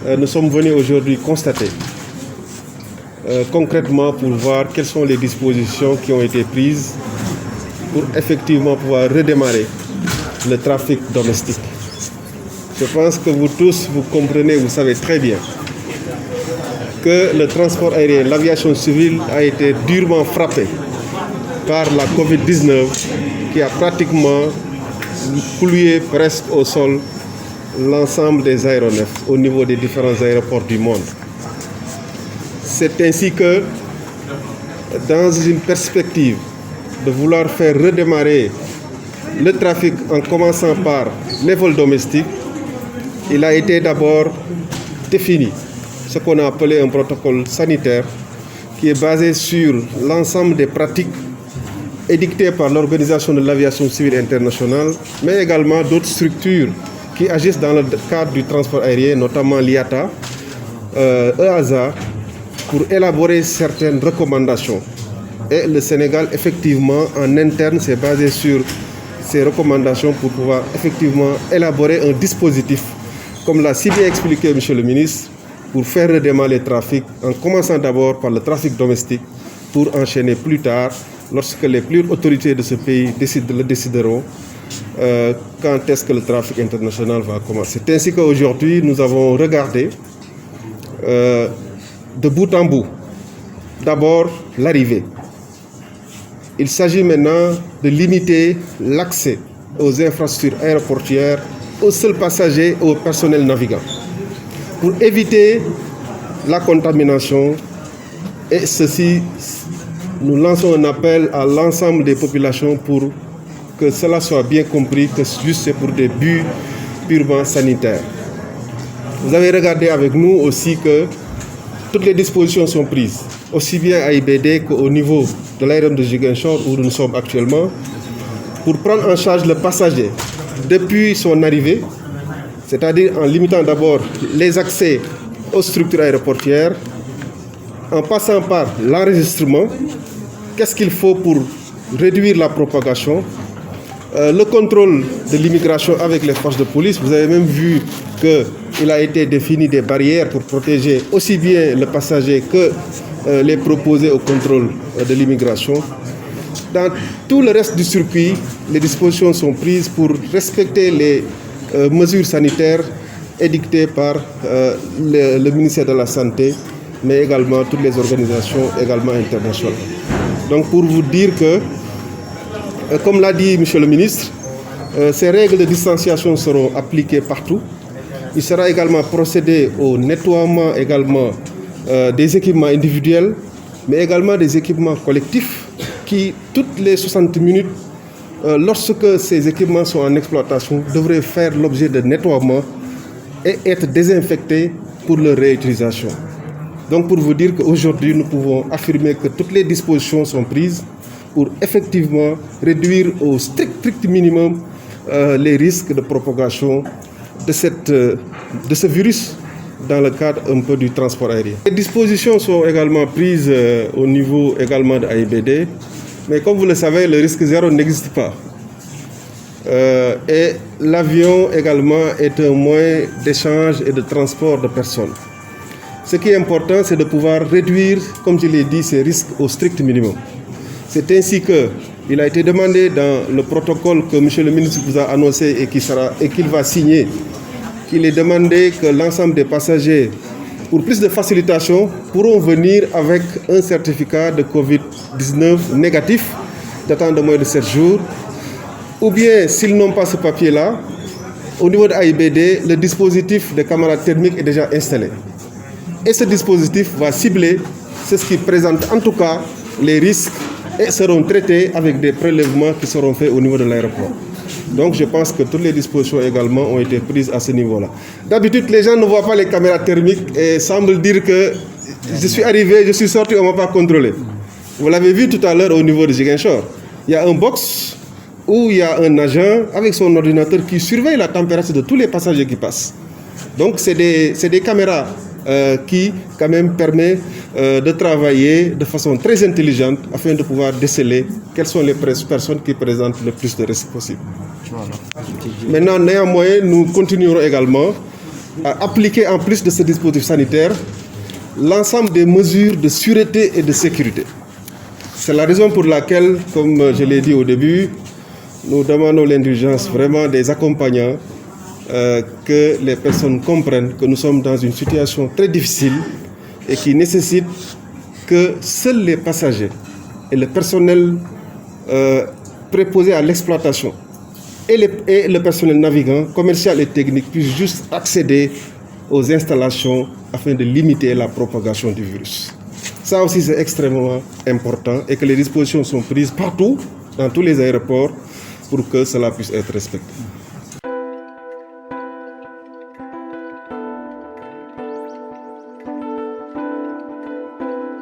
nous sommes venus aujourd'hui constater concrètement pour voir quelles sont les dispositions qui ont été prises pour effectivement pouvoir redémarrer le trafic domestique. Je pense que vous tous, vous comprenez, vous savez très bien que le transport aérien, l'aviation civile a été durement frappé par la Covid-19 qui a pratiquement pollué presque au sol l'ensemble des aéronefs au niveau des différents aéroports du monde. C'est ainsi que, dans une perspective de vouloir faire redémarrer le trafic en commençant par les vols domestiques, il a été d'abord défini ce qu'on a appelé un protocole sanitaire qui est basé sur l'ensemble des pratiques édictées par l'Organisation de l'aviation civile internationale, mais également d'autres structures qui agissent dans le cadre du transport aérien, notamment l'IATA, EASA, pour élaborer certaines recommandations. Et le Sénégal, effectivement, en interne, s'est basé sur ces recommandations pour pouvoir effectivement élaborer un dispositif, comme l'a si bien expliqué M. le ministre, pour faire redémarrer le trafic, en commençant d'abord par le trafic domestique, pour enchaîner plus tard, lorsque les plus hautes autorités de ce pays le décideront, quand est-ce que le trafic international va commencer. C'est ainsi qu'aujourd'hui, nous avons regardé de bout en bout, d'abord l'arrivée. Il s'agit maintenant de limiter l'accès aux infrastructures aéroportuaires aux seuls passagers et au personnel navigant, pour éviter la contamination. Et ceci, nous lançons un appel à l'ensemble des populations pour que cela soit bien compris que c'est pour des buts purement sanitaires. Vous avez regardé avec nous aussi que toutes les dispositions sont prises, aussi bien à IBD qu'au niveau de l'aérodrome de Ziguinchor où nous sommes actuellement, pour prendre en charge le passager depuis son arrivée, c'est-à-dire en limitant d'abord les accès aux structures aéroportuaires, en passant par l'enregistrement, qu'est-ce qu'il faut pour réduire la propagation, le contrôle de l'immigration avec les forces de police. Vous avez même vu qu'il a été défini des barrières pour protéger aussi bien le passager que les proposés au contrôle de l'immigration. Dans tout le reste du circuit, les dispositions sont prises pour respecter les mesures sanitaires édictées par le ministère de la Santé, mais également toutes les organisations également internationales. Donc pour vous dire que, comme l'a dit M. le ministre, ces règles de distanciation seront appliquées partout. Il sera également procédé au nettoiement également des équipements individuels, mais également des équipements collectifs qui, toutes les 60 minutes, lorsque ces équipements sont en exploitation, devraient faire l'objet de nettoiement et être désinfectés pour leur réutilisation. Donc pour vous dire qu'aujourd'hui, nous pouvons affirmer que toutes les dispositions sont prises pour effectivement réduire au strict minimum les risques de propagation de ce virus dans le cadre un peu du transport aérien. Les dispositions sont également prises au niveau également de AIBD, mais comme vous le savez, le risque zéro n'existe pas. Et l'avion également est un moyen d'échange et de transport de personnes. Ce qui est important, c'est de pouvoir réduire, comme je l'ai dit, ces risques au strict minimum. C'est ainsi qu'il a été demandé dans le protocole que M. le ministre vous a annoncé et qu'il va signer, qu'il est demandé que l'ensemble des passagers, pour plus de facilitation, pourront venir avec un certificat de Covid-19 négatif datant de moins de 7 jours, ou bien s'ils n'ont pas ce papier-là, au niveau de AIBD, le dispositif de caméra thermique est déjà installé. Et ce dispositif va cibler ce qui présente en tout cas les risques et seront traités avec des prélèvements qui seront faits au niveau de l'aéroport. Donc je pense que toutes les dispositions également ont été prises à ce niveau-là. D'habitude, les gens ne voient pas les caméras thermiques et semblent dire que je suis arrivé, je suis sorti, on ne m'a pas contrôlé. Vous l'avez vu tout à l'heure au niveau de Ziguinchor. Il y a un box où il y a un agent avec son ordinateur qui surveille la température de tous les passagers qui passent. Donc c'est des caméras qui quand même permet de travailler de façon très intelligente afin de pouvoir déceler quelles sont les personnes qui présentent le plus de risques possible. Voilà. Maintenant, néanmoins, nous continuerons également à appliquer en plus de ce dispositif sanitaire l'ensemble des mesures de sûreté et de sécurité. C'est la raison pour laquelle, comme je l'ai dit au début, nous demandons l'indulgence vraiment des accompagnants, que les personnes comprennent que nous sommes dans une situation très difficile et qui nécessite que seuls les passagers et le personnel préposé à l'exploitation et le personnel navigant, commercial et technique puissent juste accéder aux installations afin de limiter la propagation du virus. Ça aussi c'est extrêmement important et que les dispositions sont prises partout, dans tous les aéroports, pour que cela puisse être respecté.